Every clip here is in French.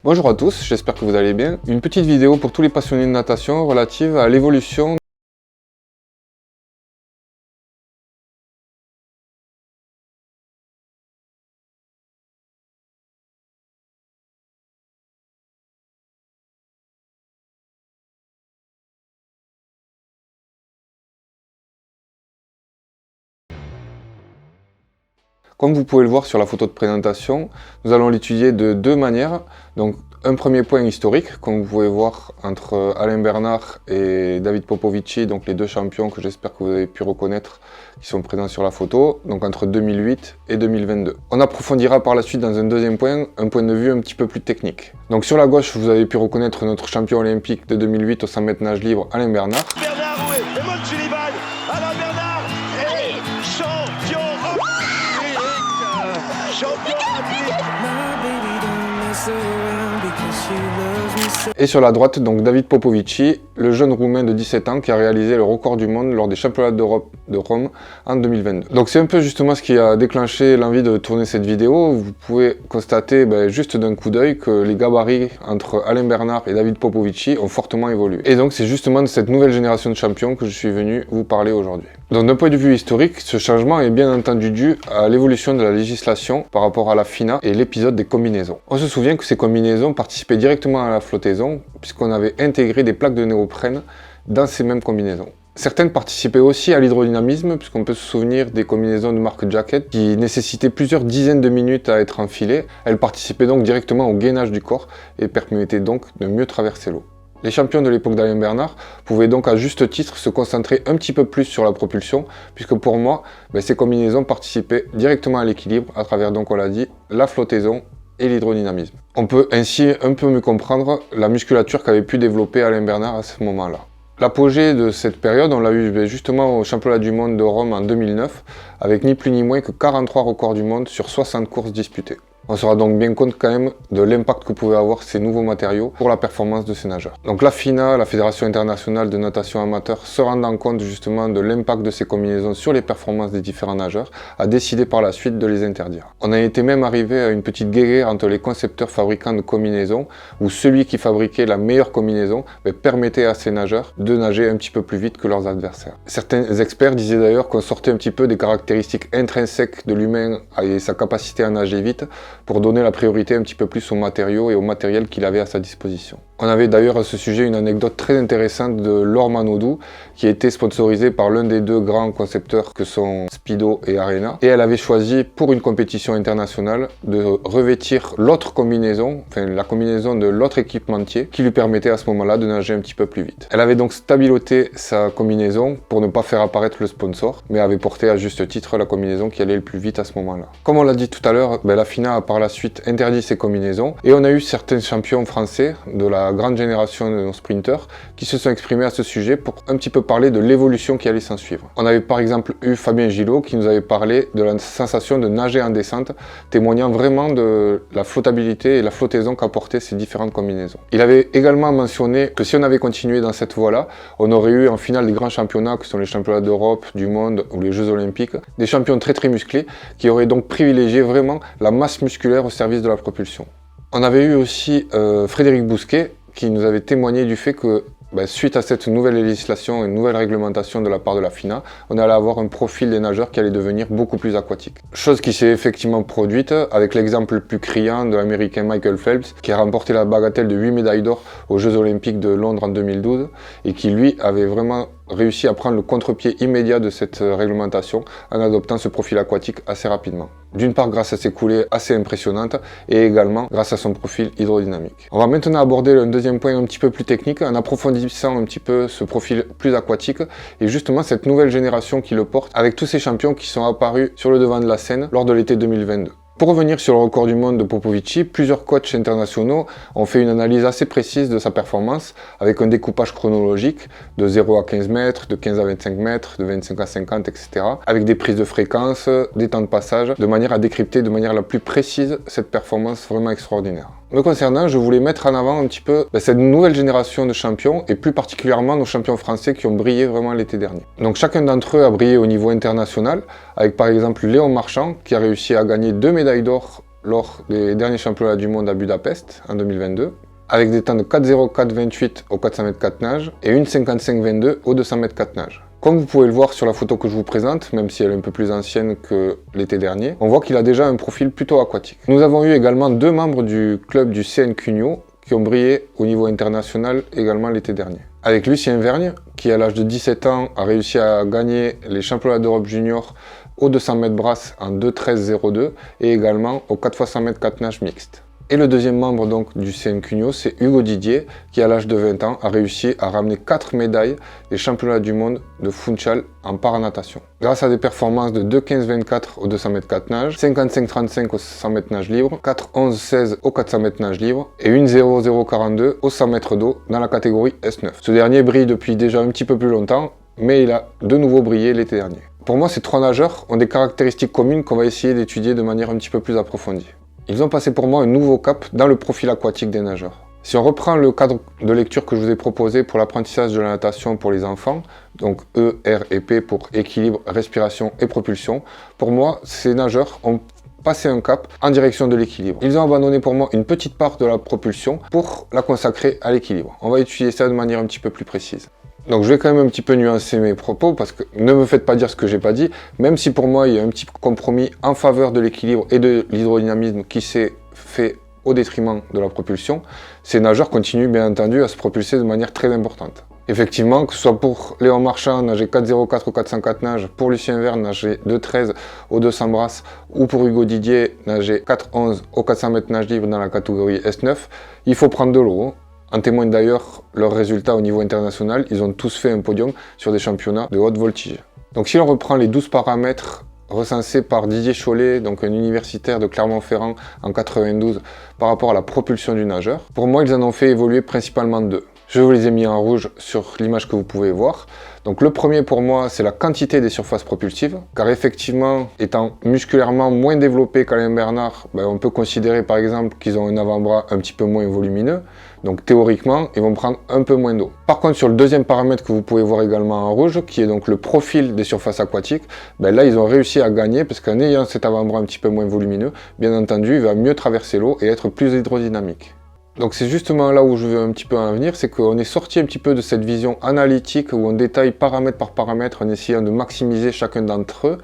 Bonjour à tous, j'espère que vous allez bien. Une petite vidéo pour tous les passionnés de natation relative à l'évolution Comme vous pouvez le voir sur la photo de présentation, nous allons l'étudier de deux manières. Donc, un premier point historique, comme vous pouvez voir, entre Alain Bernard et David Popovici, donc les deux champions que j'espère que vous avez pu reconnaître, qui sont présents sur la photo, donc entre 2008 et 2022. On approfondira par la suite dans un deuxième point, un point de vue un petit peu plus technique. Donc sur la gauche, vous avez pu reconnaître notre champion olympique de 2008 au 100 mètres nage libre, Alain Bernard. Alain Bernard est champion Et sur la droite, donc David Popovici, le jeune roumain de 17 ans qui a réalisé le record du monde lors des championnats d'Europe de Rome en 2022. Donc c'est un peu justement ce qui a déclenché l'envie de tourner cette vidéo. Vous pouvez constater juste d'un coup d'œil que les gabarits entre Alain Bernard et David Popovici ont fortement évolué. Et donc c'est justement de cette nouvelle génération de champions que je suis venu vous parler aujourd'hui. Donc d'un point de vue historique, ce changement est bien entendu dû à l'évolution de la législation par rapport à la FINA et l'épisode des combinaisons. On se souvient que ces combinaisons participaient directement à la flottaison puisqu'on avait intégré des plaques de néoprène dans ces mêmes combinaisons. Certaines participaient aussi à l'hydrodynamisme, puisqu'on peut se souvenir des combinaisons de marque Jacket qui nécessitaient plusieurs dizaines de minutes à être enfilées. Elles participaient donc directement au gainage du corps et permettaient donc de mieux traverser l'eau. Les champions de l'époque d'Alain Bernard pouvaient donc à juste titre se concentrer un petit peu plus sur la propulsion, puisque pour moi, ces combinaisons participaient directement à l'équilibre à travers, donc on l'a dit, la flottaison et l'hydrodynamisme. On peut ainsi un peu mieux comprendre la musculature qu'avait pu développer Alain Bernard à ce moment-là. L'apogée de cette période, on l'a eu justement au championnat du monde de Rome en 2009, avec ni plus ni moins que 43 records du monde sur 60 courses disputées. On se rend donc bien compte quand même de l'impact que pouvaient avoir ces nouveaux matériaux pour la performance de ces nageurs. Donc la FINA, la Fédération internationale de natation amateur, se rendant compte justement de l'impact de ces combinaisons sur les performances des différents nageurs, a décidé par la suite de les interdire. On a été même arrivé à une petite guerre entre les concepteurs fabricants de combinaisons, où celui qui fabriquait la meilleure combinaison permettait à ces nageurs de nager un petit peu plus vite que leurs adversaires. Certains experts disaient d'ailleurs qu'on sortait un petit peu des caractéristiques intrinsèques de l'humain et sa capacité à nager vite, pour donner la priorité un petit peu plus aux matériaux et au matériel qu'il avait à sa disposition. On avait d'ailleurs à ce sujet une anecdote très intéressante de Laure Manodou, qui a été sponsorisée par l'un des deux grands concepteurs que sont Speedo et Arena, et elle avait choisi pour une compétition internationale de revêtir l'autre combinaison, enfin la combinaison de l'autre équipementier, qui lui permettait à ce moment-là de nager un petit peu plus vite. Elle avait donc stabiloté sa combinaison pour ne pas faire apparaître le sponsor, mais avait porté à juste titre la combinaison qui allait le plus vite à ce moment-là. Comme on l'a dit tout à l'heure, la FINA a par la suite interdit ces combinaisons, et on a eu certains champions français de la grande génération de nos sprinteurs qui se sont exprimés à ce sujet pour un petit peu parler de l'évolution qui allait s'en suivre. On avait par exemple eu Fabien Gillot qui nous avait parlé de la sensation de nager en descente, témoignant vraiment de la flottabilité et la flottaison qu'apportaient ces différentes combinaisons. Il avait également mentionné que si on avait continué dans cette voie-là, on aurait eu en finale des grands championnats qui sont les championnats d'Europe, du monde ou les Jeux Olympiques, des champions très musclés qui auraient donc privilégié vraiment la masse musculaire au service de la propulsion. On avait eu aussi Frédéric Bousquet qui nous avait témoigné du fait que suite à cette nouvelle législation et une nouvelle réglementation de la part de la FINA, on allait avoir un profil des nageurs qui allait devenir beaucoup plus aquatique. Chose qui s'est effectivement produite avec l'exemple le plus criant de l'américain Michael Phelps qui a remporté la bagatelle de 8 médailles d'or aux Jeux Olympiques de Londres en 2012 et qui lui avait vraiment réussi à prendre le contre-pied immédiat de cette réglementation en adoptant ce profil aquatique assez rapidement. D'une part grâce à ses coulées assez impressionnantes et également grâce à son profil hydrodynamique. On va maintenant aborder un deuxième point un petit peu plus technique en approfondissant un petit peu ce profil plus aquatique et justement cette nouvelle génération qui le porte avec tous ces champions qui sont apparus sur le devant de la scène lors de l'été 2022. Pour revenir sur le record du monde de Popovici, plusieurs coachs internationaux ont fait une analyse assez précise de sa performance avec un découpage chronologique de 0 à 15 mètres, de 15 à 25 mètres, de 25 à 50, etc. avec des prises de fréquence, des temps de passage, de manière à décrypter de manière la plus précise cette performance vraiment extraordinaire. Me concernant, je voulais mettre en avant un petit peu cette nouvelle génération de champions et plus particulièrement nos champions français qui ont brillé vraiment l'été dernier. Donc chacun d'entre eux a brillé au niveau international avec par exemple Léon Marchand qui a réussi à gagner 2 médailles d'or lors des derniers championnats du monde à Budapest en 2022, avec des temps de 4,04,28 au 400 m 4 nage et 1,55,22 au 200 m 4 nage. Comme vous pouvez le voir sur la photo que je vous présente, même si elle est un peu plus ancienne que l'été dernier, on voit qu'il a déjà un profil plutôt aquatique. Nous avons eu également 2 membres du club du CN Cugno qui ont brillé au niveau international également l'été dernier. Avec Lucien Vergne, qui à l'âge de 17 ans a réussi à gagner les championnats d'Europe junior au 200 m brasse en 2,13,02 et également au 4 x 100 m 4 nage mixte. Et le deuxième membre donc du CN Cugno, c'est Hugo Didier, qui à l'âge de 20 ans a réussi à ramener 4 médailles des championnats du monde de Funchal en paranatation. Grâce à des performances de 2,15,24 au 200 m 4 nage, 55,35 au 100 m nage libre, 4,11,16 au 400 m nage libre et 1,00,42 au 100 m d'eau dans la catégorie S9. Ce dernier brille depuis déjà un petit peu plus longtemps, mais il a de nouveau brillé l'été dernier. Pour moi, ces 3 nageurs ont des caractéristiques communes qu'on va essayer d'étudier de manière un petit peu plus approfondie. Ils ont passé pour moi un nouveau cap dans le profil aquatique des nageurs. Si on reprend le cadre de lecture que je vous ai proposé pour l'apprentissage de la natation pour les enfants, donc E, R et P pour équilibre, respiration et propulsion, pour moi, ces nageurs ont passé un cap en direction de l'équilibre. Ils ont abandonné pour moi une petite part de la propulsion pour la consacrer à l'équilibre. On va étudier ça de manière un petit peu plus précise. Donc je vais quand même un petit peu nuancer mes propos parce que ne me faites pas dire ce que j'ai pas dit, même si pour moi il y a un petit compromis en faveur de l'équilibre et de l'hydrodynamisme qui s'est fait au détriment de la propulsion, ces nageurs continuent bien entendu à se propulser de manière très importante. Effectivement, que ce soit pour Léon Marchand, nager 4,04 au 404 nage, pour Lucien Verne, nager 2,13 au 200 brasses, ou pour Hugo Didier, nager 4,11 au 400 m nage libre dans la catégorie S9, il faut prendre de l'eau. En témoignent d'ailleurs leurs résultats au niveau international, ils ont tous fait un podium sur des championnats de haute voltige. Donc si l'on reprend les 12 paramètres recensés par Didier Chollet, donc un universitaire de Clermont-Ferrand en 92 par rapport à la propulsion du nageur, pour moi ils en ont fait évoluer principalement 2. Je vous les ai mis en rouge sur l'image que vous pouvez voir. Donc le premier pour moi, c'est la quantité des surfaces propulsives, car effectivement, étant musculairement moins développés qu'Alain Bernard, on peut considérer par exemple qu'ils ont un avant-bras un petit peu moins volumineux, donc théoriquement, ils vont prendre un peu moins d'eau. Par contre, sur le deuxième paramètre que vous pouvez voir également en rouge, qui est donc le profil des surfaces aquatiques, là ils ont réussi à gagner, parce qu'en ayant cet avant-bras un petit peu moins volumineux, bien entendu, il va mieux traverser l'eau et être plus hydrodynamique. Donc c'est justement là où je veux un petit peu en venir, c'est qu'on est sorti un petit peu de cette vision analytique où on détaille paramètre par paramètre en essayant de maximiser chacun d'entre eux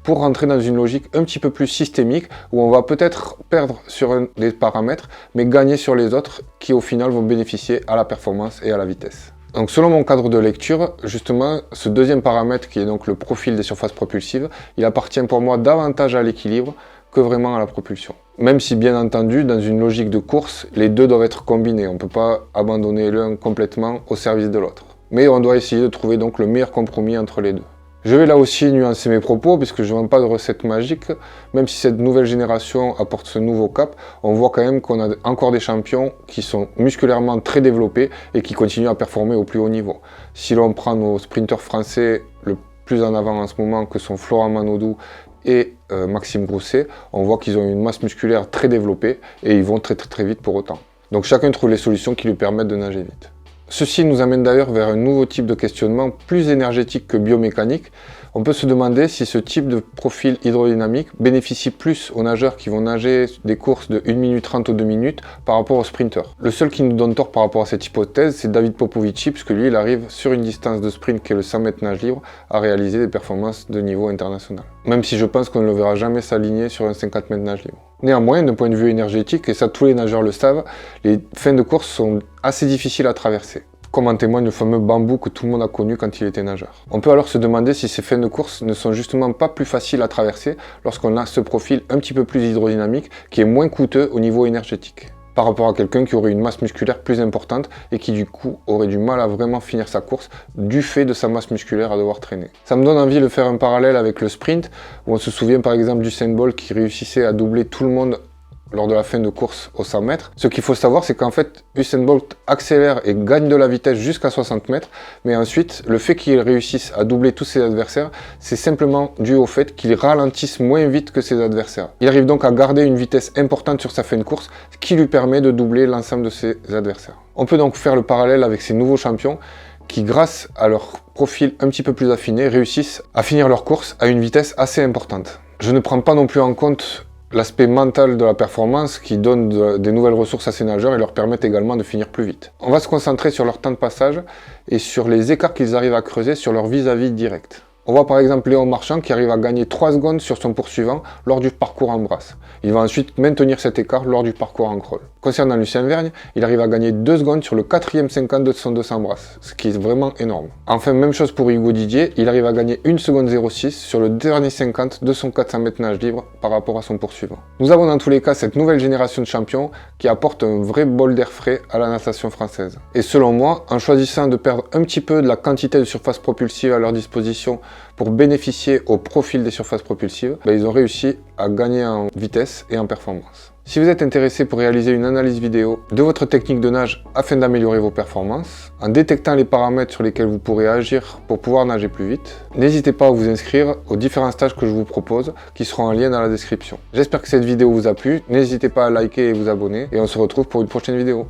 pour rentrer dans une logique un petit peu plus systémique où on va peut-être perdre sur un des paramètres mais gagner sur les autres qui au final vont bénéficier à la performance et à la vitesse. Donc selon mon cadre de lecture, justement, ce deuxième paramètre qui est donc le profil des surfaces propulsives, il appartient pour moi davantage à l'équilibre que vraiment à la propulsion. Même si bien entendu, dans une logique de course, les deux doivent être combinés. On ne peut pas abandonner l'un complètement au service de l'autre. Mais on doit essayer de trouver donc le meilleur compromis entre les deux. Je vais là aussi nuancer mes propos, puisque je ne vends pas de recette magique. Même si cette nouvelle génération apporte ce nouveau cap, on voit quand même qu'on a encore des champions qui sont musculairement très développés et qui continuent à performer au plus haut niveau. Si l'on prend nos sprinteurs français le plus en avant en ce moment, que sont Florent Manodou et Maxime Grousset, on voit qu'ils ont une masse musculaire très développée et ils vont très vite pour autant. Donc chacun trouve les solutions qui lui permettent de nager vite. Ceci nous amène d'ailleurs vers un nouveau type de questionnement plus énergétique que biomécanique. On peut se demander si ce type de profil hydrodynamique bénéficie plus aux nageurs qui vont nager des courses de 1 minute 30 ou 2 minutes par rapport aux sprinteurs. Le seul qui nous donne tort par rapport à cette hypothèse, c'est David Popovici, puisque lui, il arrive sur une distance de sprint qui est le 100 m nage libre à réaliser des performances de niveau international. Même si je pense qu'on ne le verra jamais s'aligner sur un 50 m nage libre. Néanmoins, d'un point de vue énergétique, et ça tous les nageurs le savent, les fins de course sont assez difficiles à traverser, comme en témoigne le fameux bambou que tout le monde a connu quand il était nageur. On peut alors se demander si ces fins de course ne sont justement pas plus faciles à traverser lorsqu'on a ce profil un petit peu plus hydrodynamique qui est moins coûteux au niveau énergétique, par rapport à quelqu'un qui aurait une masse musculaire plus importante et qui du coup aurait du mal à vraiment finir sa course du fait de sa masse musculaire à devoir traîner. Ça me donne envie de faire un parallèle avec le sprint, où on se souvient par exemple d'Usain Bolt qui réussissait à doubler tout le monde lors de la fin de course aux 100 mètres. Ce qu'il faut savoir, c'est qu'en fait, Usain Bolt accélère et gagne de la vitesse jusqu'à 60 mètres, mais ensuite, le fait qu'il réussisse à doubler tous ses adversaires, c'est simplement dû au fait qu'il ralentisse moins vite que ses adversaires. Il arrive donc à garder une vitesse importante sur sa fin de course, ce qui lui permet de doubler l'ensemble de ses adversaires. On peut donc faire le parallèle avec ces nouveaux champions qui, grâce à leur profil un petit peu plus affiné, réussissent à finir leur course à une vitesse assez importante. Je ne prends pas non plus en compte l'aspect mental de la performance qui donne des nouvelles ressources à ces nageurs et leur permettent également de finir plus vite. On va se concentrer sur leur temps de passage et sur les écarts qu'ils arrivent à creuser sur leur vis-à-vis direct. On voit par exemple Léon Marchand qui arrive à gagner 3 secondes sur son poursuivant lors du parcours en brasse. Il va ensuite maintenir cet écart lors du parcours en crawl. Concernant Lucien Vergne, il arrive à gagner 2 secondes sur le 4e 50 de son 200 brasses, ce qui est vraiment énorme. Enfin, même chose pour Hugo Didier, il arrive à gagner 1 seconde 06 sur le dernier 50 de son 400 mètres nage libre par rapport à son poursuivant. Nous avons dans tous les cas cette nouvelle génération de champions qui apporte un vrai bol d'air frais à la natation française. Et selon moi, en choisissant de perdre un petit peu de la quantité de surface propulsive à leur disposition pour bénéficier au profil des surfaces propulsives, ils ont réussi à gagner en vitesse et en performance. Si vous êtes intéressé pour réaliser une analyse vidéo de votre technique de nage afin d'améliorer vos performances, en détectant les paramètres sur lesquels vous pourrez agir pour pouvoir nager plus vite, n'hésitez pas à vous inscrire aux différents stages que je vous propose, qui seront en lien dans la description. J'espère que cette vidéo vous a plu, n'hésitez pas à liker et vous abonner, et on se retrouve pour une prochaine vidéo.